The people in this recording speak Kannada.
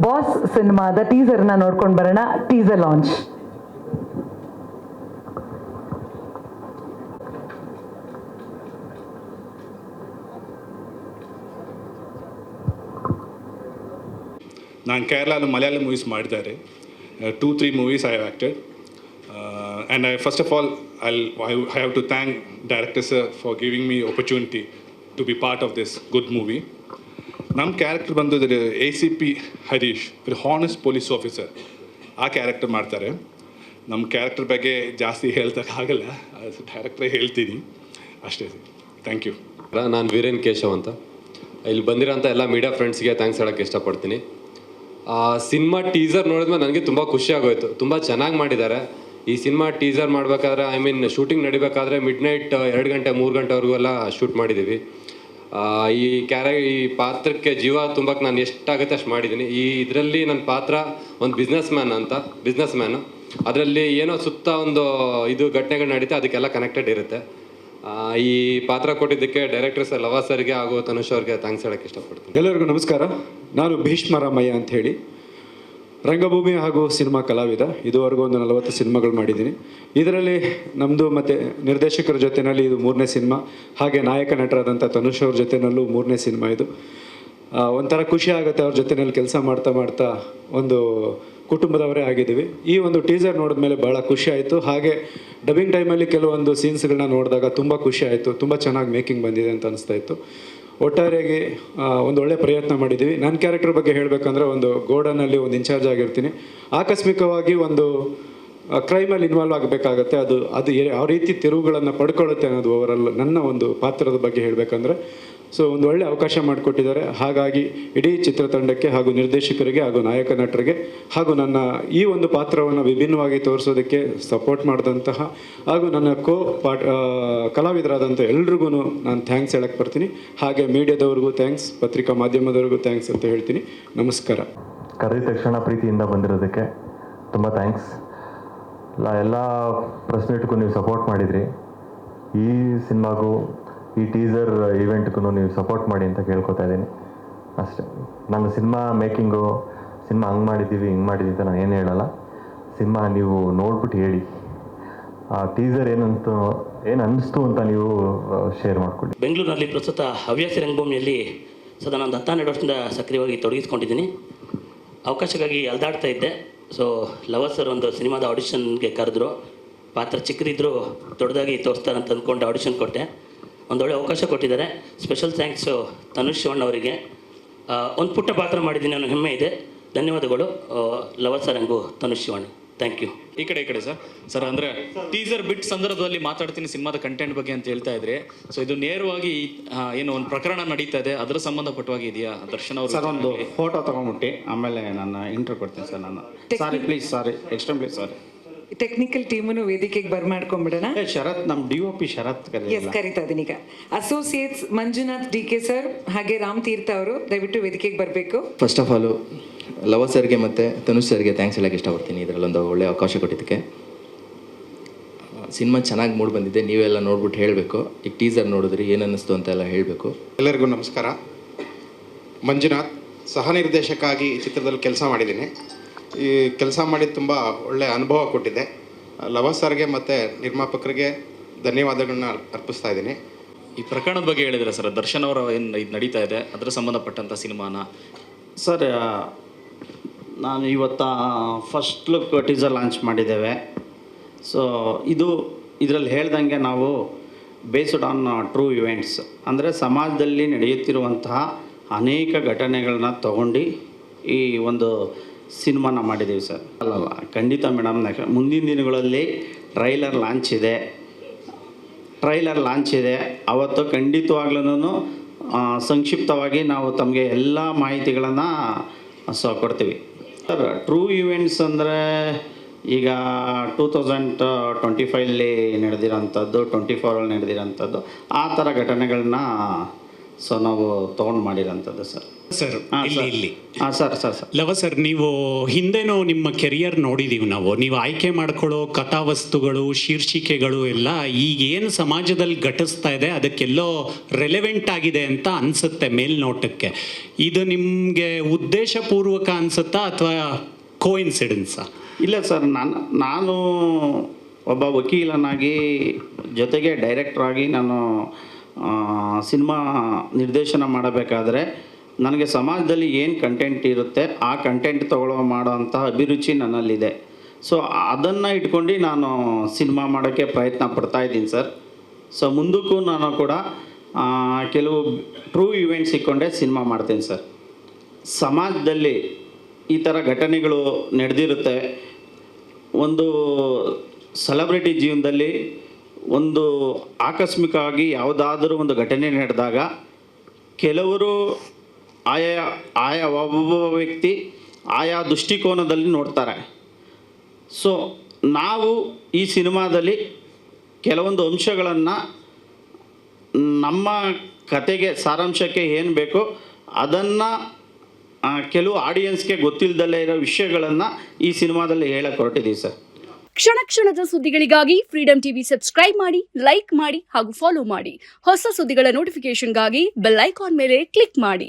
ಬಾಸ್ ಸಿನಿಮಾದ ಟೀಸರ್ನ ನೋಡ್ಕೊಂಡು ಬರೋಣ. Teaser launch. ನಾನು ಕೇರಳಲ್ಲಿ ಮಲಯಾಳಂ ಮೂವೀಸ್ ಮಾಡಿದ್ದಾರೆ. 2-3 movies I have acted. And first of all I have to thank director sir for giving me opportunity to be part of this good movie. ನಮ್ಮ ಕ್ಯಾರೆಕ್ಟರ್ ಬಂದು ACP Harish, honest police officer, ಆ ಕ್ಯಾರೆಕ್ಟರ್ ಮಾಡ್ತಾರೆ. ನಮ್ಮ ಕ್ಯಾರೆಕ್ಟರ್ ಬಗ್ಗೆ ಜಾಸ್ತಿ ಹೇಳ್ತಕ್ಕಾಗಲ್ಲ, ಡೈರೆಕ್ಟ್ರೇ ಹೇಳ್ತೀನಿ ಅಷ್ಟೇ. Thank you. ನಾನು ವೀರೇನ್ ಕೇಶವ್ ಅಂತ. ಇಲ್ಲಿ ಬಂದಿರೋಂಥ ಎಲ್ಲ ಮೀಡಿಯಾ ಫ್ರೆಂಡ್ಸ್ಗೆ ಥ್ಯಾಂಕ್ಸ್ ಹೇಳೋಕ್ಕೆ ಇಷ್ಟಪಡ್ತೀನಿ. ಸಿನಿಮಾ ಟೀಸರ್ ನೋಡಿದ್ಮೇಲೆ ನನಗೆ ತುಂಬ ಖುಷಿ ಆಗೋಯ್ತು. ತುಂಬ ಚೆನ್ನಾಗಿ ಮಾಡಿದ್ದಾರೆ. ಈ ಸಿನಿಮಾ ಟೀಸರ್ ಮಾಡಬೇಕಾದ್ರೆ ಶೂಟಿಂಗ್ ನಡಿಬೇಕಾದ್ರೆ ಮಿಡ್ನೈಟ್ 2 ಗಂಟೆ 3 ಗಂಟೆವರೆಗೂ ಎಲ್ಲ ಶೂಟ್ ಮಾಡಿದ್ದೀವಿ. ಈ ಪಾತ್ರಕ್ಕೆ ಜೀವ ತುಂಬಕ್ಕೆ ನಾನು ಎಷ್ಟಾಗುತ್ತೆ ಅಷ್ಟು ಮಾಡಿದ್ದೀನಿ. ಇದರಲ್ಲಿ ನನ್ನ ಪಾತ್ರ ಒಂದು ಬಿಸ್ನೆಸ್ ಮ್ಯಾನು. ಅದರಲ್ಲಿ ಏನೋ ಸುತ್ತ ಒಂದು ಇದು ಘಟನೆಗಳು ನಡೀತೆ, ಅದಕ್ಕೆಲ್ಲ ಕನೆಕ್ಟೆಡ್ ಇರುತ್ತೆ. ಈ ಪಾತ್ರ ಕೊಟ್ಟಿದ್ದಕ್ಕೆ ಡೈರೆಕ್ಟರ್ ಸರ್ ಲವ ಸರ್ಗೆ ಹಾಗೂ ತನುಷ್ ಅವ್ರಿಗೆ ಥ್ಯಾಂಕ್ಸ್ ಹೇಳೋಕ್ಕೆ ಇಷ್ಟಪಡ್ತೀನಿ. ಎಲ್ಲರಿಗೂ ನಮಸ್ಕಾರ. ನಾನು ಭೀಷ್ಮರಾಮಯ್ಯ ಅಂತ ಹೇಳಿ ರಂಗಭೂಮಿ ಹಾಗೂ ಸಿನಿಮಾ ಕಲಾವಿದ. ಇದುವರೆಗೂ ಒಂದು 40 ಸಿನಿಮಾಗಳು ಮಾಡಿದ್ದೀನಿ. ಇದರಲ್ಲಿ ನಮ್ಮದು ಮತ್ತು ನಿರ್ದೇಶಕರ ಜೊತೆಯಲ್ಲಿ ಇದು 3ನೇ ಸಿನಿಮಾ. ಹಾಗೆ ನಾಯಕ ನಟರಾದಂಥ ತನುಷ್ ಅವ್ರ ಜೊತೆಯಲ್ಲೂ 3ನೇ ಸಿನಿಮಾ ಇದು. ಒಂಥರ ಖುಷಿ ಆಗುತ್ತೆ ಅವ್ರ ಜೊತೆಯಲ್ಲಿ ಕೆಲಸ ಮಾಡ್ತಾ ಒಂದು ಕುಟುಂಬದವರೇ ಆಗಿದ್ದೀವಿ. ಈ ಒಂದು ಟೀಸರ್ ನೋಡಿದ್ಮೇಲೆ ಭಾಳ ಖುಷಿ ಆಯಿತು. ಹಾಗೆ ಡಬ್ಬಿಂಗ್ ಟೈಮಲ್ಲಿ ಕೆಲವೊಂದು ಸೀನ್ಸ್ಗಳನ್ನ ನೋಡಿದಾಗ ತುಂಬ ಖುಷಿ ಆಯಿತು. ತುಂಬ ಚೆನ್ನಾಗಿ ಮೇಕಿಂಗ್ ಬಂದಿದೆ ಅಂತ ಅನಿಸ್ತಾ ಇತ್ತು. ಒಟ್ಟಾರೆಯಾಗಿ ಒಂದು ಒಳ್ಳೆ ಪ್ರಯತ್ನ ಮಾಡಿದ್ದೀವಿ. ನನ್ನ ಕ್ಯಾರೆಕ್ಟರ್ ಬಗ್ಗೆ ಹೇಳಬೇಕಂದ್ರೆ ಒಂದು ಗೋಡನಲ್ಲಿ ಒಂದು ಇನ್ಚಾರ್ಜ್ ಆಗಿರ್ತೀನಿ. ಆಕಸ್ಮಿಕವಾಗಿ ಒಂದು ಕ್ರೈಮಲ್ಲಿ ಇನ್ವಾಲ್ವ್ ಆಗಬೇಕಾಗತ್ತೆ. ಅದು ಯಾವ ರೀತಿ ತಿರುವುಗಳನ್ನು ಪಡ್ಕೊಳ್ಳುತ್ತೆ ಅನ್ನೋದು ಓವರಾಲ್ ನನ್ನ ಒಂದು ಪಾತ್ರದ ಬಗ್ಗೆ ಹೇಳಬೇಕಂದ್ರೆ. ಸೊ ಒಂದು ಒಳ್ಳೆ ಅವಕಾಶ ಮಾಡಿಕೊಟ್ಟಿದ್ದಾರೆ. ಹಾಗಾಗಿ ಇಡೀ ಚಿತ್ರತಂಡಕ್ಕೆ ಹಾಗೂ ನಿರ್ದೇಶಕರಿಗೆ ಹಾಗೂ ನಾಯಕ ನಟರಿಗೆ ಹಾಗೂ ನನ್ನ ಈ ಒಂದು ಪಾತ್ರವನ್ನು ವಿಭಿನ್ನವಾಗಿ ತೋರಿಸೋದಕ್ಕೆ ಸಪೋರ್ಟ್ ಮಾಡಿದಂತಹ ಹಾಗೂ ನನ್ನ ಕಲಾವಿದರಾದಂಥ ಎಲ್ರಿಗೂ ನಾನು ಥ್ಯಾಂಕ್ಸ್ ಹೇಳಕ್ಕೆ ಬರ್ತೀನಿ. ಹಾಗೆ ಮೀಡಿಯಾದವ್ರಿಗೂ ಥ್ಯಾಂಕ್ಸ್, ಪತ್ರಿಕಾ ಮಾಧ್ಯಮದವ್ರಿಗೂ ಥ್ಯಾಂಕ್ಸ್ ಅಂತ ಹೇಳ್ತೀನಿ. ನಮಸ್ಕಾರ. ಕರೆದ ತಕ್ಷಣ ಪ್ರೀತಿಯಿಂದ ಬಂದಿರೋದಕ್ಕೆ ತುಂಬ ಥ್ಯಾಂಕ್ಸ್. ಎಲ್ಲ ಪ್ರೆಸ್ ಮೀಟ್ಗೂ ನೀವು ಸಪೋರ್ಟ್ ಮಾಡಿದ್ರಿ. ಈ ಸಿನಿಮಾಗೂ ಈ ಟೀಸರ್ ಈವೆಂಟ್ಗೂ ನೀವು ಸಪೋರ್ಟ್ ಮಾಡಿ ಅಂತ ಕೇಳ್ಕೊತಾ ಇದ್ದೀನಿ ಅಷ್ಟೇ. ನಾನು ಸಿನಿಮಾ ಮೇಕಿಂಗು, ಸಿನಿಮಾ ಹಂಗೆ ಮಾಡಿದ್ದೀವಿ ಅಂತ ನಾನು ಏನು ಹೇಳಲ್ಲ. ಸಿನಿಮಾ ನೀವು ನೋಡ್ಬಿಟ್ಟು ಹೇಳಿ, ಆ ಟೀಸರ್ ಏನು ಅನ್ನಿಸ್ತು ಅಂತ ನೀವು ಶೇರ್ ಮಾಡಿಕೊಳ್ಳಿ. ಬೆಂಗಳೂರಿನಲ್ಲಿ ಪ್ರಸ್ತುತ ಹವ್ಯಾಸಿ ರಂಗಭೂಮಿಯಲ್ಲಿ ಸದಾ ನಾನು 12 ವರ್ಷದಿಂದ ಸಕ್ರಿಯವಾಗಿ ತೊಡಗಿಸ್ಕೊಂಡಿದ್ದೀನಿ. ಅವಕಾಶಕ್ಕಾಗಿ ಅಲ್ದಾಡ್ತಾ ಇದ್ದೆ. ಸೊ ಲವ ಸರ್ ಒಂದು ಸಿನಿಮಾದ ಆಡಿಷನ್ಗೆ ಕರೆದ್ರು. ಪಾತ್ರ ಚಿಕ್ಕದಿದ್ದರೂ ದೊಡ್ಡದಾಗಿ ತೋರಿಸ್ತಾರೆ ಅಂತ ಅಂದ್ಕೊಂಡು ಆಡಿಷನ್ ಕೊಟ್ಟೆ. ಒಂದೊಳ್ಳೆ ಅವಕಾಶ ಕೊಟ್ಟಿದ್ದಾರೆ. ಸ್ಪೆಷಲ್ ಥ್ಯಾಂಕ್ಸು ತನುಷ್ ಶಿವಣ್ಣ ಅವರಿಗೆ. ಒಂದು ಪುಟ್ಟ ಪಾತ್ರ ಮಾಡಿದ್ದೀನಿ ಅನ್ನೋ ಹೆಮ್ಮೆ ಇದೆ. ಧನ್ಯವಾದಗಳು ಲವ ಸರ್ ಹಾಗೂ ತನುಷ್ ಶಿವಣ್ಣ. Thank you. ಈ ಕಡೆ ಸರ್ ಅಂದರೆ ಟೀಸರ್ ಬಿಟ್ ಸಂದರ್ಭದಲ್ಲಿ ಮಾತಾಡ್ತೀನಿ ಸಿನಿಮಾದ ಕಂಟೆಂಟ್ ಬಗ್ಗೆ ಅಂತ ಹೇಳ್ತಾ ಇದ್ರೆ. ಸೊ ಇದು ನೇರವಾಗಿ ಏನು ಒಂದು ಪ್ರಕರಣ ನಡೀತಾ ಇದೆ, ಅದರ ಸಂಬಂಧಪಟ್ಟವಾಗಿ ಇದೆಯಾ ದರ್ಶನ್ ಅವರು? ಸರ್ ಒಂದು ಫೋಟೋ ತೊಗೊಂಬಿಟ್ಟು ಆಮೇಲೆ ನಾನು ಇಂಟರ್ವ್ಯೂ ಕೊಡ್ತೀನಿ ಸರ್. ನಾನು ಸಾರಿ ಎಕ್ಸ್ಟ್ರೀಮ್ಲಿ ಸಾರಿ. ಟೆಕ್ನಿಕಲ್ ಟೀಮನ್ನು ವೇದಿಕೆಗೆ ಬರ್ಮಾಡ್ಕೊಂಡ್ಬಿಡೋಣ. ಶರತ್, ನಮ್ಮ DOP ಶರತ್ ಕರೀತಾ ಇದ್ದೀನಿ. ಈಗ ಅಸೋಸಿಯೇಟ್ಸ್ ಮಂಜುನಾಥ್ DK ಸರ್ ಹಾಗೆ ರಾಮ್ ತೀರ್ಥ ಅವರು ದಯವಿಟ್ಟು ವೇದಿಕೆಗೆ ಬರಬೇಕು. ಫಸ್ಟ್ ಆಫ್ ಆಲು ಲವ ಸರ್ಗೆ ಮತ್ತು ತನುಷ್ ಸರ್ಗೆ ಥ್ಯಾಂಕ್ಸ್ ಹೇಳೋಕ್ಕೆ ಇಷ್ಟಪಡ್ತೀನಿ. ಇದರಲ್ಲೊಂದು ಒಳ್ಳೆ ಅವಕಾಶ ಕೊಟ್ಟಿದ್ದಕ್ಕೆ. ಸಿನಿಮಾ ಚೆನ್ನಾಗಿ ಮೂಡಿ ಬಂದಿದೆ, ನೀವೆಲ್ಲ ನೋಡ್ಬಿಟ್ಟು ಹೇಳಬೇಕು. ಈಗ ಟೀಸರ್ ನೋಡಿದ್ರಿ ಏನು ಅನ್ನಿಸ್ತು ಅಂತ ಎಲ್ಲ ಹೇಳಬೇಕು. ಎಲ್ಲರಿಗೂ ನಮಸ್ಕಾರ. ಮಂಜುನಾಥ್, ಸಹ ನಿರ್ದೇಶಕ ಈ ಚಿತ್ರದಲ್ಲಿ ಕೆಲಸ ಮಾಡಿದ್ದೀನಿ. ಈ ಕೆಲಸ ಮಾಡಿ ತುಂಬ ಒಳ್ಳೆಯ ಅನುಭವ ಕೊಟ್ಟಿದೆ. ಲವ ಸರ್ಗೆ ಮತ್ತು ನಿರ್ಮಾಪಕರಿಗೆ ಧನ್ಯವಾದಗಳನ್ನ ಅರ್ಪಿಸ್ತಾ ಇದ್ದೀನಿ. ಈ ಪ್ರಕರಣದ ಬಗ್ಗೆ ಹೇಳಿದ್ರೆ ಸರ್, ದರ್ಶನ್ ಅವರ ಏನು ಇದು ನಡೀತಾ ಇದೆ ಅದರ ಸಂಬಂಧಪಟ್ಟಂಥ ಸಿನಿಮಾನ ಸರ್ ನಾನು ಇವತ್ತು ಫಸ್ಟ್ ಲುಕ್ ಟೀಸರ್ ಲಾಂಚ್ ಮಾಡಿದ್ದೇವೆ. ಸೊ ಇದರಲ್ಲಿ ಹೇಳ್ದಂಗೆ ನಾವು ಬೇಸ್ಡ್ ಆನ್ ಟ್ರೂ ಇವೆಂಟ್ಸ್, ಅಂದರೆ ಸಮಾಜದಲ್ಲಿ ನಡೆಯುತ್ತಿರುವಂತಹ ಅನೇಕ ಘಟನೆಗಳನ್ನ ತಗೊಂಡು ಈ ಒಂದು ಸಿನಿಮಾನ ಮಾಡಿದ್ದೀವಿ ಸರ್. ಅಲ್ಲಲ್ಲ ಖಂಡಿತ ಮೇಡಮ್, ಮುಂದಿನ ದಿನಗಳಲ್ಲಿ ಟ್ರೈಲರ್ ಲಾಂಚ್ ಇದೆ. ಅವತ್ತು ಖಂಡಿತವಾಗ್ಲೂ ಸಂಕ್ಷಿಪ್ತವಾಗಿ ನಾವು ತಮಗೆ ಎಲ್ಲ ಮಾಹಿತಿಗಳನ್ನು ಕೊಡ್ತೀವಿ ಸರ್. ಟ್ರೂ ಇವೆಂಟ್ಸ್ ಅಂದರೆ ಈಗ 2025 ನಡೆದಿರೋಂಥದ್ದು, 24 ನಡೆದಿರೋಂಥದ್ದು, ಆ ಥರ ಘಟನೆಗಳನ್ನ ನಾವು ತೊಗೊಂಡು ಮಾಡಿರೋಂಥದ್ದು ಸರ್. ಸರ್ ಹಾಂ ಇಲ್ಲಿ ಸರ್ ಇಲ್ಲಿ ಹಾಂ ಸರ್ ಸರ್ ಸರ್ ಲವ ಸರ್, ನೀವು ಹಿಂದೆನೂ ನಿಮ್ಮ ಕೆರಿಯರ್ ನೋಡಿದೀವಿ ನೀವು ಆಯ್ಕೆ ಮಾಡ್ಕೊಳ್ಳೋ ಕಥಾವಸ್ತುಗಳು, ಶೀರ್ಷಿಕೆಗಳು ಎಲ್ಲ ಈಗ ಏನು ಸಮಾಜದಲ್ಲಿ ಘಟಿಸ್ತಾ ಇದೆ ಅದಕ್ಕೆಲ್ಲೋ ರೆಲೆವೆಂಟ್ ಆಗಿದೆ ಅಂತ ಅನ್ಸುತ್ತೆ ಮೇಲ್ನೋಟಕ್ಕೆ. ಇದು ನಿಮಗೆ ಉದ್ದೇಶಪೂರ್ವಕ ಅನ್ಸುತ್ತಾ ಅಥವಾ ಕೋಇನ್ಸಿಡೆನ್ಸಾ? ಇಲ್ಲ ಸರ್, ನಾನು ಒಬ್ಬ ವಕೀಲನಾಗಿ ಜೊತೆಗೆ ಡೈರೆಕ್ಟ್ರಾಗಿ ನಾನು ಸಿನಿಮಾ ನಿರ್ದೇಶನ ಮಾಡಬೇಕಾದ್ರೆ ನನಗೆ ಸಮಾಜದಲ್ಲಿ ಏನು ಕಂಟೆಂಟ್ ಇರುತ್ತೆ ಆ ಕಂಟೆಂಟ್ ಮಾಡೋವಂಥ ಅಭಿರುಚಿ ನನ್ನಲ್ಲಿದೆ. ಸೊ ಅದನ್ನು ಇಟ್ಕೊಂಡು ನಾನು ಸಿನಿಮಾ ಮಾಡೋಕ್ಕೆ ಪ್ರಯತ್ನ ಪಡ್ತಾಯಿದ್ದೀನಿ ಸರ್. ಸೊ ಮುಂದಕ್ಕೂ ನಾನು ಕೂಡ ಕೆಲವು ಟ್ರೂ ಇವೆಂಟ್ಸ್ ಇಟ್ಕೊಂಡೆ ಸಿನಿಮಾ ಮಾಡ್ತೀನಿ ಸರ್. ಸಮಾಜದಲ್ಲಿ ಈ ಥರ ಘಟನೆಗಳು ನಡೆದಿರುತ್ತೆ. ಒಂದು ಸೆಲೆಬ್ರಿಟಿ ಜೀವನದಲ್ಲಿ ಒಂದು ಆಕಸ್ಮಿಕವಾಗಿ ಯಾವುದಾದ್ರೂ ಒಂದು ಘಟನೆ ನಡೆದಾಗ ಕೆಲವರು ಆಯಾ ಒಬ್ಬೊಬ್ಬ ವ್ಯಕ್ತಿ ಆಯಾ ದೃಷ್ಟಿಕೋನದಲ್ಲಿ ನೋಡ್ತಾರೆ. ಸೊ ನಾವು ಈ ಸಿನಿಮಾದಲ್ಲಿ ಕೆಲವೊಂದು ಅಂಶಗಳನ್ನು ನಮ್ಮ ಕತೆಗೆ ಸಾರಾಂಶಕ್ಕೆ ಏನು ಬೇಕೋ ಅದನ್ನು ಕೆಲವು ಆಡಿಯನ್ಸ್ಗೆ ಗೊತ್ತಿಲ್ಲದಲ್ಲೇ ಇರೋ ವಿಷಯಗಳನ್ನು ಈ ಸಿನಿಮಾದಲ್ಲಿ ಹೇಳಕ್ಕೆ ಹೊರಟಿದ್ದೀವಿ ಸರ್. ಕ್ಷಣ ಕ್ಷಣದ ಸುದ್ದಿಗಳಿಗಾಗಿ ಫ್ರೀಡಂ ಟಿವಿ ಸಬ್ಸ್ಕ್ರೈಬ್ ಮಾಡಿ, ಲೈಕ್ ಮಾಡಿ ಹಾಗೂ ಫಾಲೋ ಮಾಡಿ. ಹೊಸ ಸುದ್ದಿಗಳ ನೋಟಿಫಿಕೇಶನ್ಗಾಗಿ ಬೆಲ್ ಐಕಾನ್ ಮೇಲೆ ಕ್ಲಿಕ್ ಮಾಡಿ.